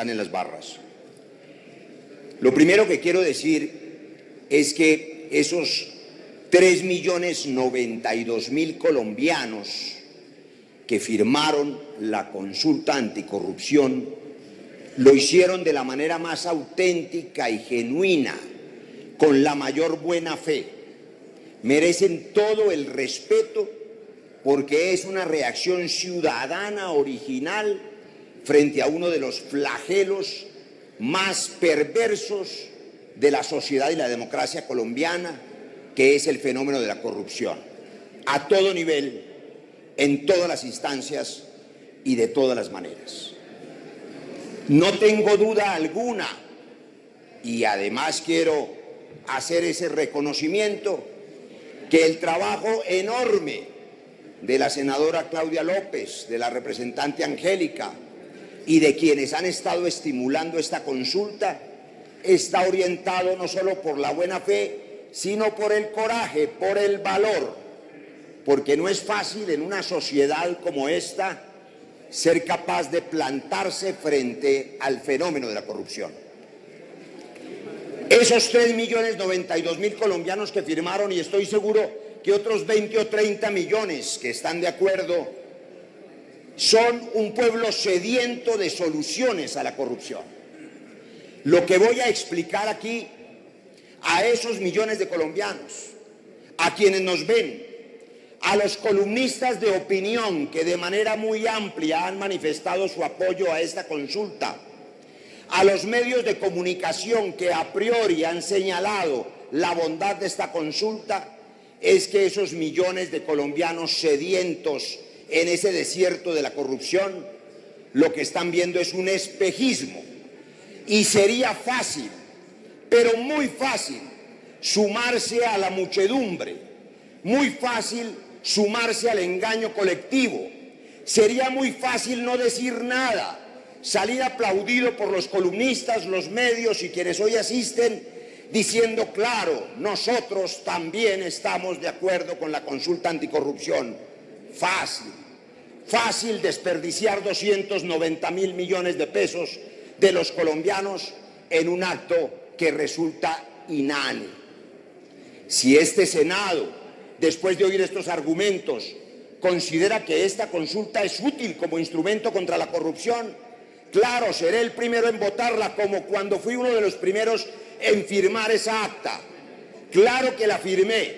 en las barras. Lo primero que quiero decir es que esos 3.092.000 colombianos que firmaron la consulta anticorrupción lo hicieron de la manera más auténtica y genuina, con la mayor buena fe. Merecen todo el respeto porque es una reacción ciudadana original frente a uno de los flagelos más perversos de la sociedad y la democracia colombiana, que es el fenómeno de la corrupción, a todo nivel, en todas las instancias y de todas las maneras. No tengo duda alguna, y además quiero hacer ese reconocimiento, que el trabajo enorme de la senadora Claudia López, de la representante Angélica y de quienes han estado estimulando esta consulta está orientado no solo por la buena fe, sino por el coraje, por el valor, porque no es fácil en una sociedad como esta ser capaz de plantarse frente al fenómeno de la corrupción. Esos 3.092.000 colombianos que firmaron, y estoy seguro que otros 20 o 30 millones que están de acuerdo, son un pueblo sediento de soluciones a la corrupción. Lo que voy a explicar aquí a esos millones de colombianos, a quienes nos ven, a los columnistas de opinión que de manera muy amplia han manifestado su apoyo a esta consulta, a los medios de comunicación que a priori han señalado la bondad de esta consulta, es que esos millones de colombianos sedientos en ese desierto de la corrupción, lo que están viendo es un espejismo. Y sería fácil, pero muy fácil, sumarse a la muchedumbre, muy fácil sumarse al engaño colectivo. Sería muy fácil no decir nada, salir aplaudido por los columnistas, los medios y quienes hoy asisten, diciendo, claro, nosotros también estamos de acuerdo con la consulta anticorrupción. Fácil, fácil desperdiciar 290.000 millones de pesos de los colombianos en un acto que resulta inane. Si este Senado, después de oír estos argumentos, considera que esta consulta es útil como instrumento contra la corrupción, claro, seré el primero en votarla, como cuando fui uno de los primeros en firmar esa acta. Claro que la firmé,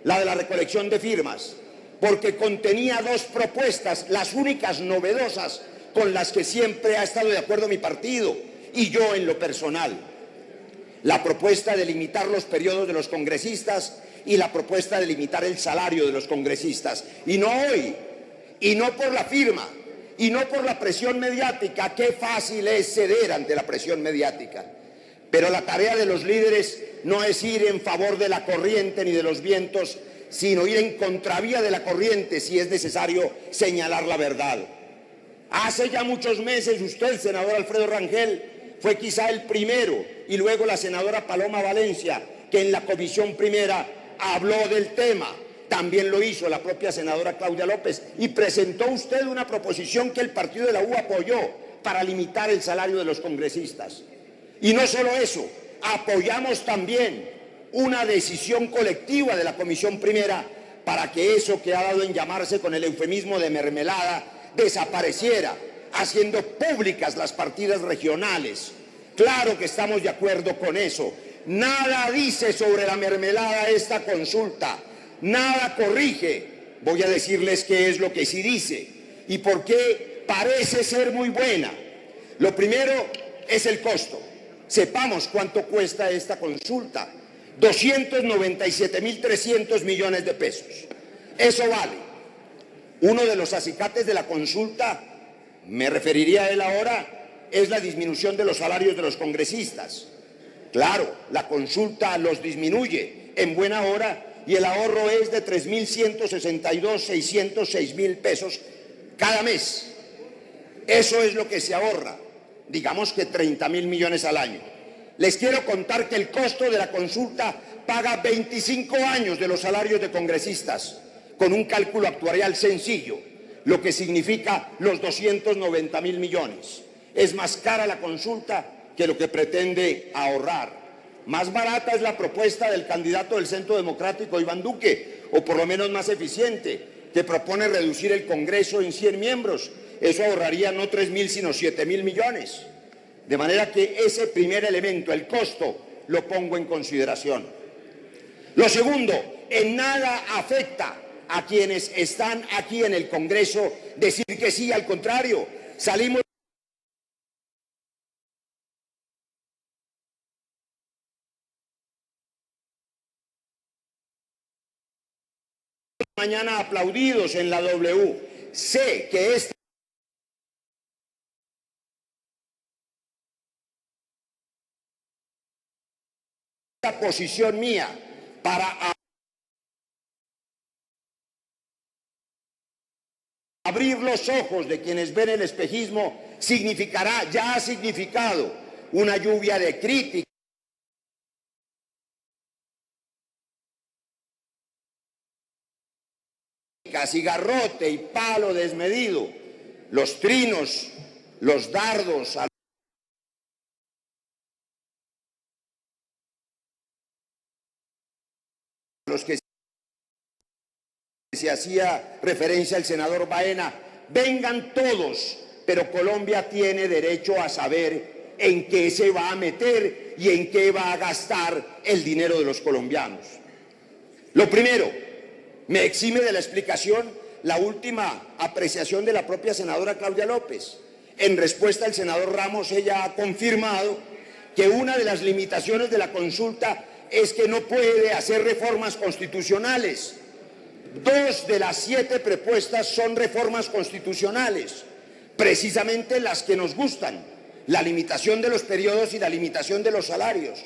la de la recolección de firmas, porque contenía dos propuestas, las únicas novedosas con las que siempre ha estado de acuerdo mi partido y yo en lo personal. La propuesta de limitar los periodos de los congresistas y la propuesta de limitar el salario de los congresistas. Y no hoy, y no por la firma, y no por la presión mediática. Qué fácil es ceder ante la presión mediática. Pero la tarea de los líderes no es ir en favor de la corriente ni de los vientos, sino ir en contravía de la corriente si es necesario señalar la verdad. Hace ya muchos meses usted, senador Alfredo Rangel, fue quizá el primero, y luego la senadora Paloma Valencia, que en la comisión primera habló del tema. También lo hizo la propia senadora Claudia López, y presentó usted una proposición que el partido de la U apoyó para limitar el salario de los congresistas. Y no solo eso, apoyamos también una decisión colectiva de la comisión primera para que eso que ha dado en llamarse con el eufemismo de mermelada desapareciera, haciendo públicas las partidas regionales. Claro que estamos de acuerdo con eso. Nada dice sobre la mermelada esta consulta, nada corrige. Voy a decirles qué es lo que sí dice y por qué parece ser muy buena. Lo primero es el costo. Sepamos cuánto cuesta esta consulta. 297.300 millones de pesos. Eso vale. Uno de los acicates de la consulta, me referiría a él ahora, es la disminución de los salarios de los congresistas. Claro, la consulta los disminuye en buena hora y el ahorro es de 3.162.606.000 pesos cada mes. Eso es lo que se ahorra, digamos que 30.000 millones al año. Les quiero contar que el costo de la consulta paga 25 años de los salarios de congresistas, con un cálculo actuarial sencillo, lo que significa los 290.000 millones. Es más cara la consulta que lo que pretende ahorrar. Más barata es la propuesta del candidato del Centro Democrático, Iván Duque, o por lo menos más eficiente, que propone reducir el Congreso en 100 miembros. Eso ahorraría no 3.000, sino 7.000 millones. De manera que ese primer elemento, el costo, lo pongo en consideración. Lo segundo, en nada afecta a quienes están aquí en el Congreso decir que sí, al contrario, salimos mañana aplaudidos en la W. Sé que esta posición mía para abrir los ojos de quienes ven el espejismo significará, ya ha significado, una lluvia de críticas y garrote y palo desmedido, los trinos, los dardos a los que se hacía referencia el senador Baena. Vengan todos, pero Colombia tiene derecho a saber en qué se va a meter y en qué va a gastar el dinero de los colombianos. Lo primero, me exime de la explicación la última apreciación de la propia senadora Claudia López. En respuesta al senador Ramos, ella ha confirmado que una de las limitaciones de la consulta es que no puede hacer reformas constitucionales. 2 de las 7 propuestas son reformas constitucionales, precisamente las que nos gustan, la limitación de los periodos y la limitación de los salarios.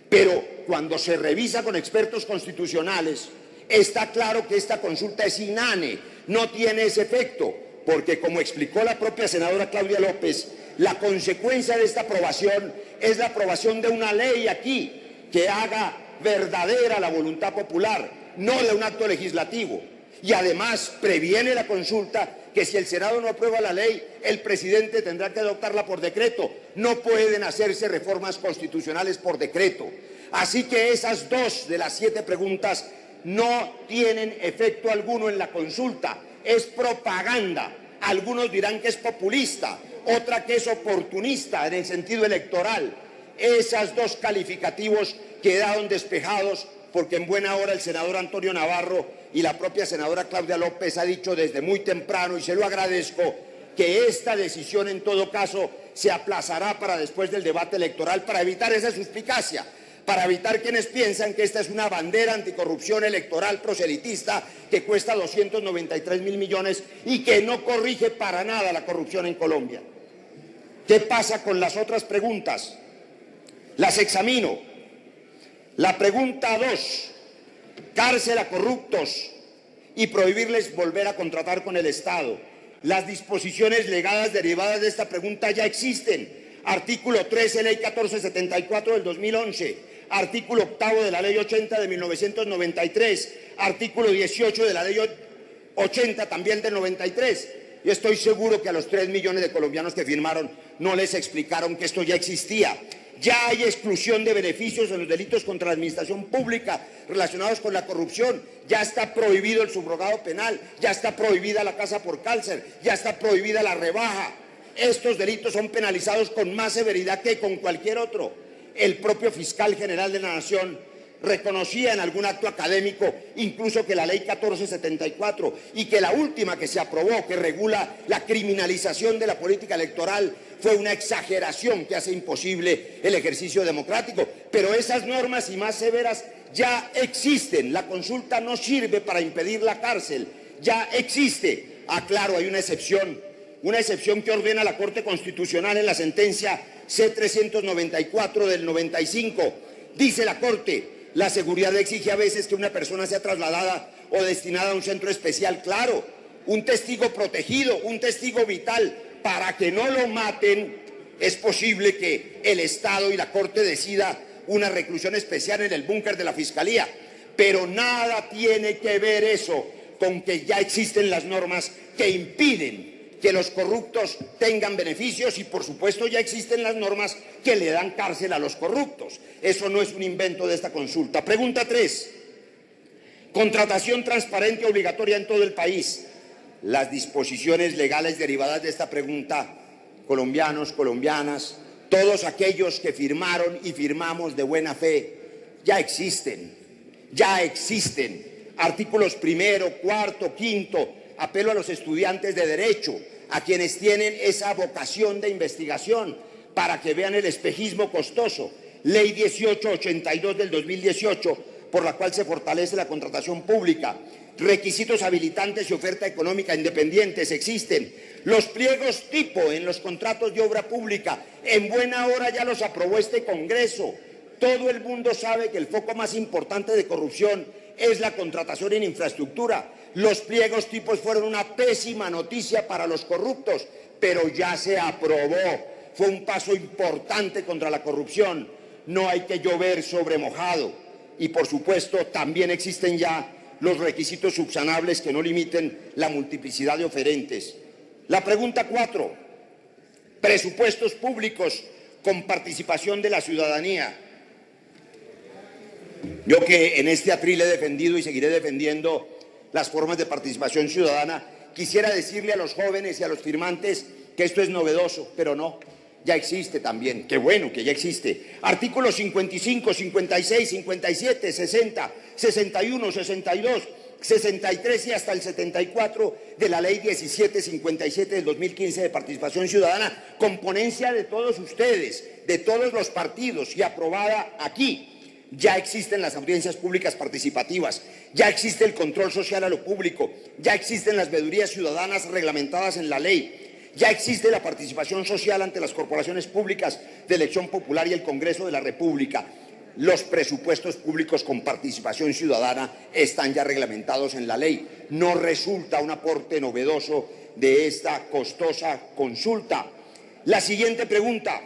Pero cuando se revisa con expertos constitucionales, está claro que esta consulta es inane, no tiene ese efecto, porque como explicó la propia senadora Claudia López, la consecuencia de esta aprobación es la aprobación de una ley aquí que haga verdadera la voluntad popular, no de un acto legislativo. Y además previene la consulta que si el Senado no aprueba la ley, el presidente tendrá que adoptarla por decreto. No pueden hacerse reformas constitucionales por decreto. Así que esas 2 de las 7 preguntas no tienen efecto alguno en la consulta. Es propaganda. Algunos dirán que es populista, otra que es oportunista en el sentido electoral. Esas 2 calificativos quedaron despejados porque en buena hora el senador Antonio Navarro y la propia senadora Claudia López ha dicho desde muy temprano, y se lo agradezco, que esta decisión en todo caso se aplazará para después del debate electoral para evitar esa suspicacia, para evitar quienes piensan que esta es una bandera anticorrupción electoral proselitista que cuesta 293.000 millones y que no corrige para nada la corrupción en Colombia. ¿Qué pasa con las otras preguntas? Las examino. La pregunta 2, cárcel a corruptos y prohibirles volver a contratar con el Estado. Las disposiciones legadas derivadas de esta pregunta ya existen. Artículo 13, Ley 1474 del 2011, artículo 8 de la Ley 80 de 1993, artículo 18 de la Ley 80 también del 93. Y estoy seguro que a los 3 millones de colombianos que firmaron no les explicaron que esto ya existía. Ya hay exclusión de beneficios en los delitos contra la administración pública relacionados con la corrupción. Ya está prohibido el subrogado penal, ya está prohibida la casa por cárcel, ya está prohibida la rebaja. Estos delitos son penalizados con más severidad que con cualquier otro. El propio fiscal general de la Nación reconocía en algún acto académico incluso que la ley 1474 y que la última que se aprobó, que regula la criminalización de la política electoral, fue una exageración que hace imposible el ejercicio democrático. Pero esas normas y más severas ya existen. La consulta no sirve para impedir la cárcel, ya existe. Claro, hay una excepción que ordena la Corte Constitucional en la sentencia C-394 del 95. Dice la Corte: la seguridad exige a veces que una persona sea trasladada o destinada a un centro especial. Claro, un testigo protegido, un testigo vital, para que no lo maten. Es posible que el Estado y la Corte decida una reclusión especial en el búnker de la Fiscalía, pero nada tiene que ver eso con que ya existen las normas que impiden que los corruptos tengan beneficios y, por supuesto, ya existen las normas que le dan cárcel a los corruptos. Eso no es un invento de esta consulta. Pregunta 3. Contratación transparente obligatoria en todo el país. Las disposiciones legales derivadas de esta pregunta, colombianos, colombianas, todos aquellos que firmaron y firmamos de buena fe, ya existen. Artículos 1, 4, 5, apelo a los estudiantes de Derecho, a quienes tienen esa vocación de investigación, para que vean el espejismo costoso. Ley 1882 del 2018, por la cual se fortalece la contratación pública. Requisitos habilitantes y oferta económica independientes existen. Los pliegos tipo en los contratos de obra pública, en buena hora ya los aprobó este Congreso. Todo el mundo sabe que el foco más importante de corrupción es la contratación en infraestructura. Los pliegos tipos fueron una pésima noticia para los corruptos, pero ya se aprobó. Fue un paso importante contra la corrupción. No hay que llover sobre mojado. Y, por supuesto, también existen ya los requisitos subsanables que no limiten la multiplicidad de oferentes. La pregunta 4. Presupuestos públicos con participación de la ciudadanía. Yo, que en este atril he defendido y seguiré defendiendo las formas de participación ciudadana, quisiera decirle a los jóvenes y a los firmantes que esto es novedoso, pero no, ya existe también. Qué bueno que ya existe. Artículos 55, 56, 57, 60, 61, 62, 63 y hasta el 74 de la Ley 1757 del 2015 de participación ciudadana, con ponencia de todos ustedes, de todos los partidos y aprobada aquí. Ya existen las audiencias públicas participativas, ya existe el control social a lo público, ya existen las veedurías ciudadanas reglamentadas en la ley, ya existe la participación social ante las corporaciones públicas de elección popular y el Congreso de la República. Los presupuestos públicos con participación ciudadana están ya reglamentados en la ley. No resulta un aporte novedoso de esta costosa consulta. La siguiente pregunta.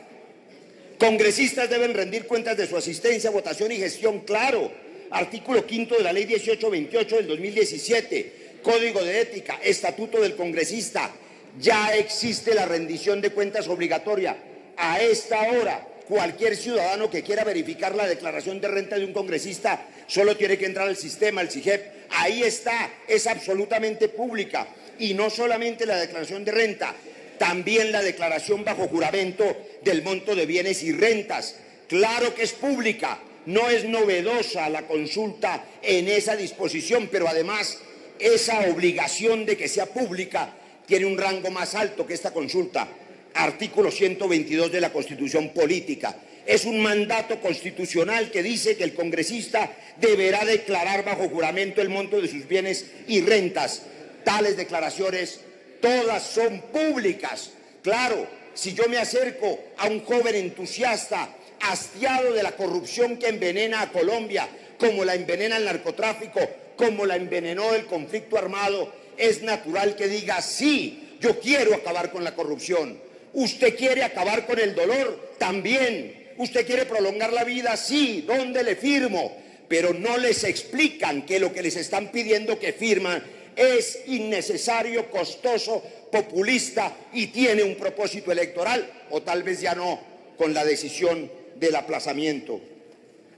Congresistas deben rendir cuentas de su asistencia, votación y gestión. Claro. Artículo 5 de la Ley 1828 del 2017. Código de Ética, Estatuto del Congresista. Ya existe la rendición de cuentas obligatoria. A esta hora, cualquier ciudadano que quiera verificar la declaración de renta de un congresista solo tiene que entrar al sistema, al SIGEP. Ahí está, es absolutamente pública. Y no solamente la declaración de renta, también la declaración bajo juramento del monto de bienes y rentas. Claro que es pública, no es novedosa la consulta en esa disposición, pero además esa obligación de que sea pública tiene un rango más alto que esta consulta. Artículo 122 de la Constitución Política. Es un mandato constitucional que dice que el congresista deberá declarar bajo juramento el monto de sus bienes y rentas. Tales declaraciones todas son públicas. Claro, si yo me acerco a un joven entusiasta, hastiado de la corrupción que envenena a Colombia, como la envenena el narcotráfico, como la envenenó el conflicto armado, es natural que diga, sí, yo quiero acabar con la corrupción. ¿Usted quiere acabar con el dolor? También. ¿Usted quiere prolongar la vida? Sí. ¿Dónde le firmo? Pero no les explican que lo que les están pidiendo que firman es innecesario, costoso, populista y tiene un propósito electoral, o tal vez ya no, con la decisión del aplazamiento.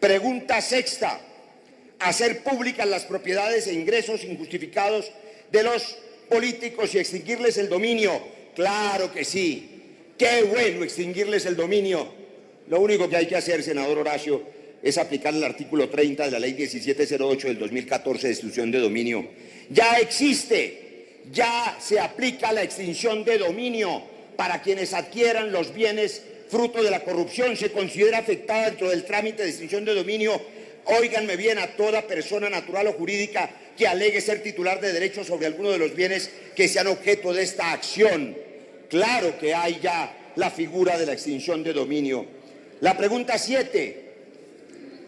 Pregunta sexta. Hacer públicas las propiedades e ingresos injustificados de los políticos y extinguirles el dominio. Claro que sí. Qué bueno extinguirles el dominio. Lo único que hay que hacer, senador Horacio, es aplicar el artículo 30 de la Ley 1708 del 2014 de extinción de dominio. Ya existe, ya se aplica la extinción de dominio para quienes adquieran los bienes fruto de la corrupción. Se considera afectada dentro del trámite de extinción de dominio, óiganme bien, a toda persona natural o jurídica que alegue ser titular de derechos sobre alguno de los bienes que sean objeto de esta acción. Claro que hay ya la figura de la extinción de dominio. La pregunta 7.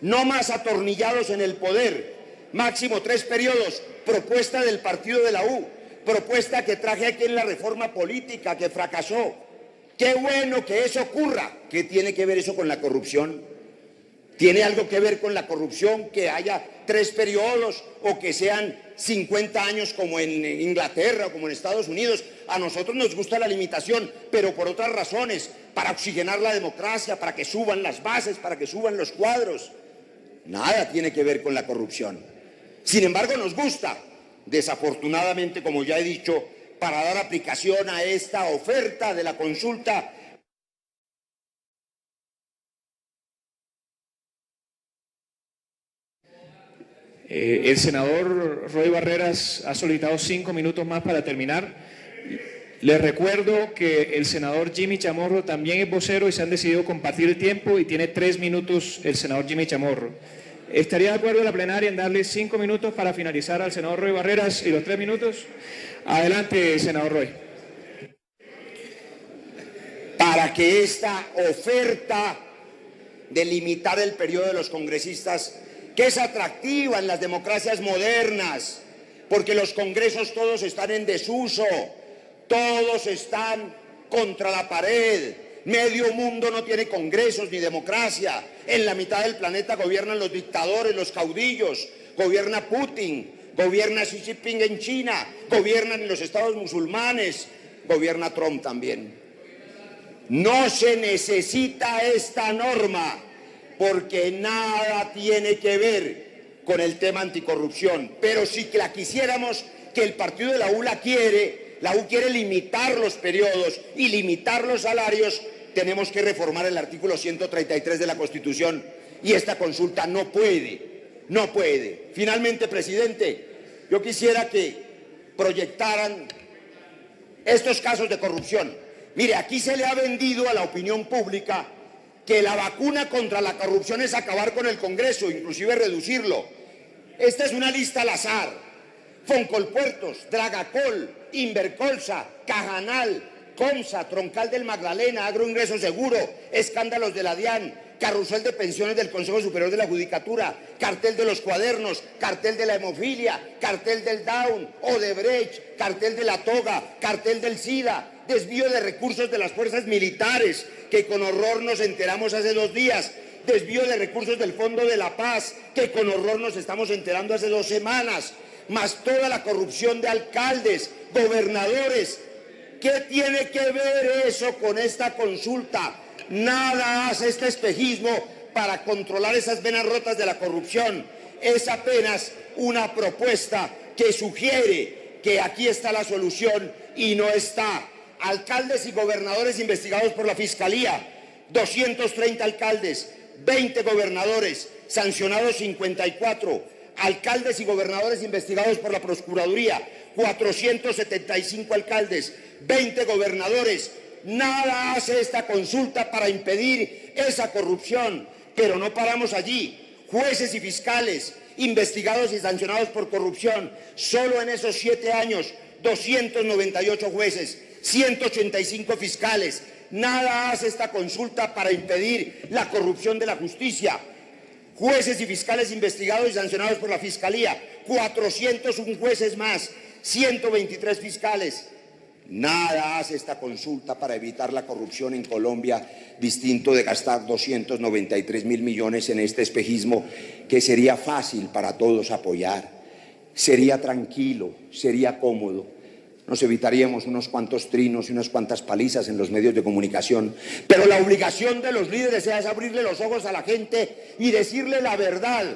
No más atornillados en el poder. Máximo 3 periodos. Propuesta del partido de la U. Propuesta que traje aquí en la reforma política que fracasó. Qué bueno que eso ocurra. ¿Qué tiene que ver eso con la corrupción? ¿Tiene algo que ver con la corrupción que haya 3 periodos o que sean 50 años como en Inglaterra o como en Estados Unidos? A nosotros nos gusta la limitación, pero por otras razones, para oxigenar la democracia, para que suban las bases, para que suban los cuadros. Nada tiene que ver con la corrupción. Sin embargo, nos gusta, desafortunadamente, como ya he dicho, para dar aplicación a esta oferta de la consulta. El senador Roy Barreras ha solicitado 5 minutos más para terminar. Les recuerdo que el senador Jimmy Chamorro también es vocero y se han decidido compartir el tiempo y tiene 3 minutos el senador Jimmy Chamorro. ¿Estaría de acuerdo la plenaria en darle 5 minutos para finalizar al senador Roy Barreras y los 3 minutos? Adelante, senador Roy. Para que esta oferta de limitar el periodo de los congresistas, que es atractiva en las democracias modernas, porque los congresos todos están en desuso, todos están contra la pared, medio mundo no tiene congresos ni democracia, en la mitad del planeta gobiernan los dictadores, los caudillos, gobierna Putin, gobierna Xi Jinping en China, gobiernan en los estados musulmanes, gobierna Trump también. No se necesita esta norma, porque nada tiene que ver con el tema anticorrupción, pero si que la quisiéramos, que el partido de la U quiere limitar los periodos y limitar los salarios, tenemos que reformar el artículo 133 de la Constitución y esta consulta no puede. Finalmente, presidente, yo quisiera que proyectaran estos casos de corrupción. Mire, aquí se le ha vendido a la opinión pública que la vacuna contra la corrupción es acabar con el Congreso, inclusive reducirlo. Esta es una lista al azar. Foncolpuertos, Dragacol, Invercolsa, Cajanal, Comsa, Troncal del Magdalena, Agroingreso Seguro, escándalos de la DIAN, carrusel de pensiones del Consejo Superior de la Judicatura, cartel de los cuadernos, cartel de la hemofilia, cartel del Down, Odebrecht, cartel de la toga, cartel del SIDA, desvío de recursos de las fuerzas militares, que con horror nos enteramos hace 2 días, desvío de recursos del Fondo de la Paz, que con horror nos estamos enterando hace 2 semanas, más toda la corrupción de alcaldes, gobernadores. ¿Qué tiene que ver eso con esta consulta? Nada hace este espejismo para controlar esas venas rotas de la corrupción. Es apenas una propuesta que sugiere que aquí está la solución y no está. Alcaldes y gobernadores investigados por la Fiscalía, 230 alcaldes, 20 gobernadores, sancionados 54, alcaldes y gobernadores investigados por la Procuraduría, 475 alcaldes, 20 gobernadores. Nada hace esta consulta para impedir esa corrupción, pero no paramos allí. Jueces y fiscales investigados y sancionados por corrupción, solo en esos 7 años, 298 jueces, 185 fiscales. Nada hace esta consulta para impedir la corrupción de la justicia. Jueces y fiscales investigados y sancionados por la Fiscalía, 401 jueces más, 123 fiscales. Nada hace esta consulta para evitar la corrupción en Colombia, distinto de gastar 293.000 millones en este espejismo que sería fácil para todos apoyar. Sería tranquilo, sería cómodo. Nos evitaríamos unos cuantos trinos y unas cuantas palizas en los medios de comunicación. Pero la obligación de los líderes es abrirle los ojos a la gente y decirle la verdad,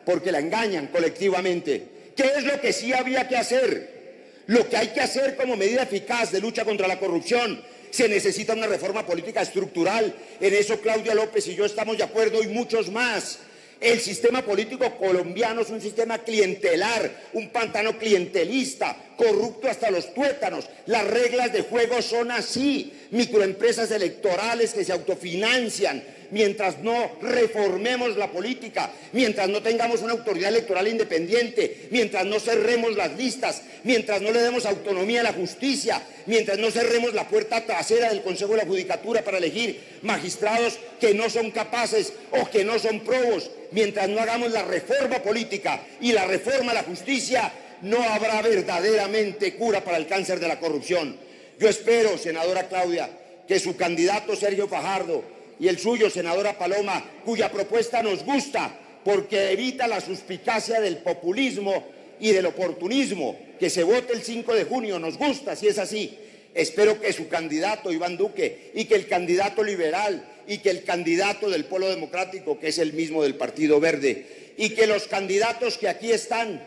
porque la engañan colectivamente. ¿Qué es lo que sí había que hacer? Lo que hay que hacer como medida eficaz de lucha contra la corrupción. Se necesita una reforma política estructural. En eso Claudia López y yo estamos de acuerdo y muchos más. El sistema político colombiano es un sistema clientelar, un pantano clientelista, corrupto hasta los tuétanos. Las reglas de juego son así. Microempresas electorales que se autofinancian. Mientras no reformemos la política, mientras no tengamos una autoridad electoral independiente, mientras no cerremos las listas, mientras no le demos autonomía a la justicia, mientras no cerremos la puerta trasera del Consejo de la Judicatura para elegir magistrados que no son capaces o que no son probos, mientras no hagamos la reforma política y la reforma a la justicia, no habrá verdaderamente cura para el cáncer de la corrupción. Yo espero, senadora Claudia, que su candidato Sergio Fajardo y el suyo, senadora Paloma, cuya propuesta nos gusta porque evita la suspicacia del populismo y del oportunismo. Que se vote el 5 de junio, nos gusta si es así. Espero que su candidato, Iván Duque, y que el candidato liberal, y que el candidato del Polo Democrático, que es el mismo del Partido Verde, y que los candidatos que aquí están,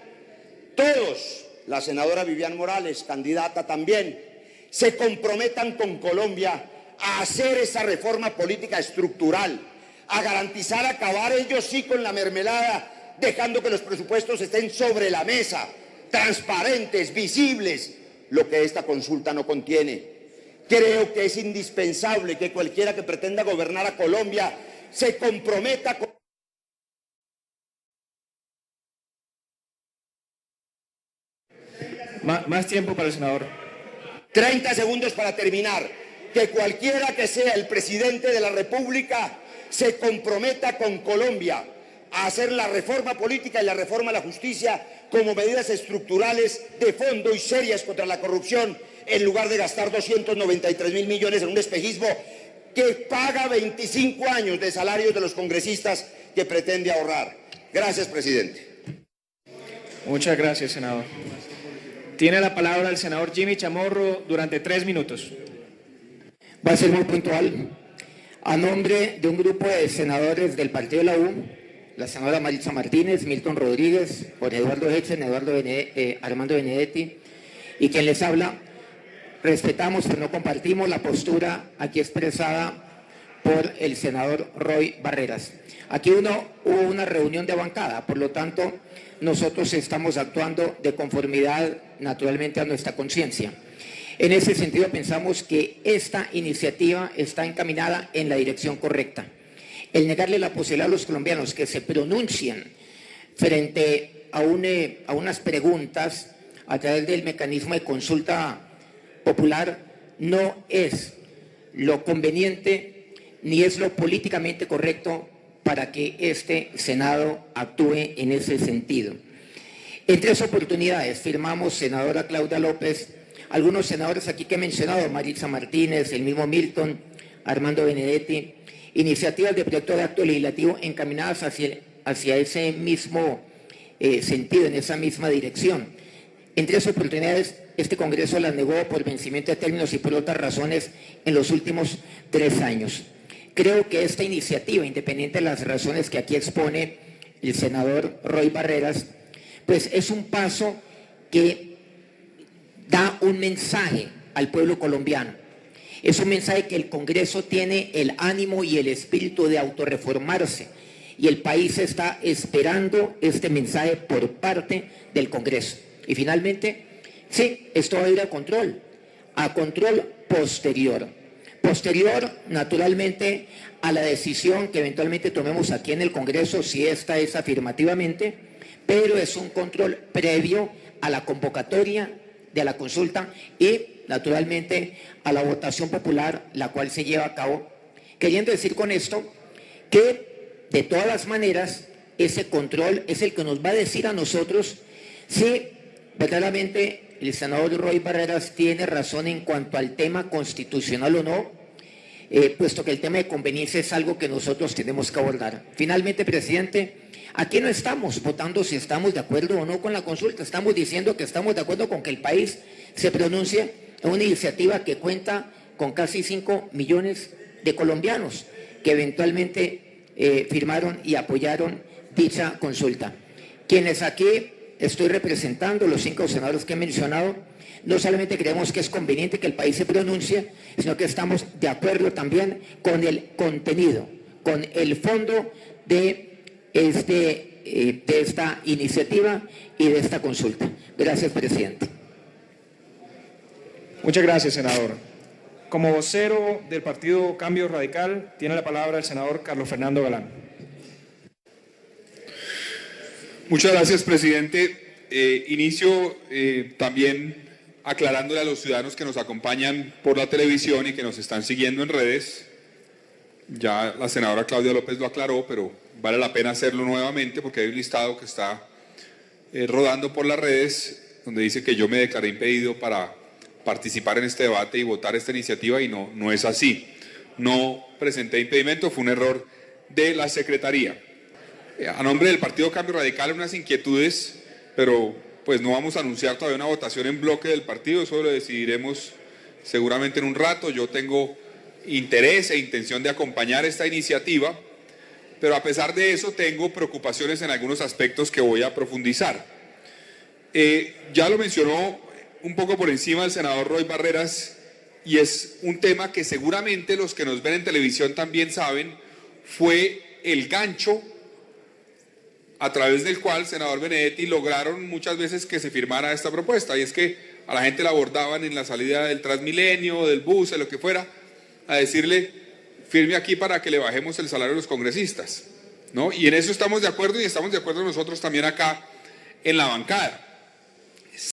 todos, la senadora Vivian Morales, candidata también, se comprometan con Colombia a hacer esa reforma política estructural, a garantizar acabar ellos sí con la mermelada, dejando que los presupuestos estén sobre la mesa, transparentes, visibles, lo que esta consulta no contiene. Creo que es indispensable que cualquiera que pretenda gobernar a Colombia se comprometa con... Más tiempo para el senador. 30 segundos para terminar. Que cualquiera que sea el presidente de la República se comprometa con Colombia a hacer la reforma política y la reforma a la justicia como medidas estructurales de fondo y serias contra la corrupción, en lugar de gastar 293.000 millones en un espejismo que paga 25 años de salarios de los congresistas que pretende ahorrar. Gracias, presidente. Muchas gracias, senador. Tiene la palabra el senador Jimmy Chamorro durante 3 minutos. Va a ser muy puntual. A nombre de un grupo de senadores del partido de la U, la senadora Maritza Martínez, Milton Rodríguez, Jorge Eduardo Hetzen, Armando Benedetti, y quien les habla, respetamos pero no compartimos la postura aquí expresada por el senador Roy Barreras. Aquí hubo una reunión de bancada, por lo tanto, nosotros estamos actuando de conformidad naturalmente a nuestra conciencia. En ese sentido, pensamos que esta iniciativa está encaminada en la dirección correcta. El negarle la posibilidad a los colombianos que se pronuncien frente a unas preguntas a través del mecanismo de consulta popular no es lo conveniente ni es lo políticamente correcto para que este Senado actúe en ese sentido. En 3 oportunidades firmamos, senadora Claudia López, algunos senadores aquí que he mencionado, Maritza Martínez, el mismo Milton, Armando Benedetti, iniciativas de proyecto de acto legislativo encaminadas hacia ese mismo sentido, en esa misma dirección. En 3 oportunidades, este Congreso las negó por vencimiento de términos y por otras razones en los últimos 3 años. Creo que esta iniciativa, independiente de las razones que aquí expone el senador Roy Barreras, pues es un paso que da un mensaje al pueblo colombiano. Es un mensaje que el Congreso tiene el ánimo y el espíritu de autorreformarse y el país está esperando este mensaje por parte del Congreso. Y finalmente, sí, esto va a ir a control posterior. Posterior, naturalmente, a la decisión que eventualmente tomemos aquí en el Congreso, si esta es afirmativamente, pero es un control previo a la convocatoria de la consulta y, naturalmente, a la votación popular, la cual se lleva a cabo. Queriendo decir con esto que, de todas las maneras, ese control es el que nos va a decir a nosotros si verdaderamente el senador Roy Barreras tiene razón en cuanto al tema constitucional o no, puesto que el tema de conveniencia es algo que nosotros tenemos que abordar. Finalmente, presidente, aquí no estamos votando si estamos de acuerdo o no con la consulta, estamos diciendo que estamos de acuerdo con que el país se pronuncie en una iniciativa que cuenta con casi 5 millones de colombianos que eventualmente firmaron y apoyaron dicha consulta. Quienes aquí estoy representando, los 5 senadores que he mencionado, no solamente creemos que es conveniente que el país se pronuncie, sino que estamos de acuerdo también con el contenido, con el fondo de esta iniciativa y de esta consulta. Gracias, presidente. Muchas gracias, senador. Como vocero del Partido Cambio Radical, tiene la palabra el senador Carlos Fernando Galán. Muchas gracias, presidente. Inicio también aclarándole a los ciudadanos que nos acompañan por la televisión y que nos están siguiendo en redes. Ya la senadora Claudia López lo aclaró, pero vale la pena hacerlo nuevamente porque hay un listado que está rodando por las redes donde dice que yo me declaré impedido para participar en este debate y votar esta iniciativa y no es así. no presenté impedimento, fue un error de la Secretaría. A nombre del Partido Cambio Radical, unas inquietudes, pero pues no vamos a anunciar todavía una votación en bloque del partido, eso lo decidiremos seguramente en un rato. Yo tengo interés e intención de acompañar esta iniciativa, pero a pesar de eso tengo preocupaciones en algunos aspectos que voy a profundizar. Ya lo mencionó un poco por encima el senador Roy Barreras, y es un tema que seguramente los que nos ven en televisión también saben, fue el gancho a través del cual, senador Benedetti, lograron muchas veces que se firmara esta propuesta, y es que a la gente la abordaban en la salida del Transmilenio, del bus, de lo que fuera, a decirle, firme aquí para que le bajemos el salario a los congresistas, ¿no? Y en eso estamos de acuerdo, y estamos de acuerdo nosotros también acá en la bancada.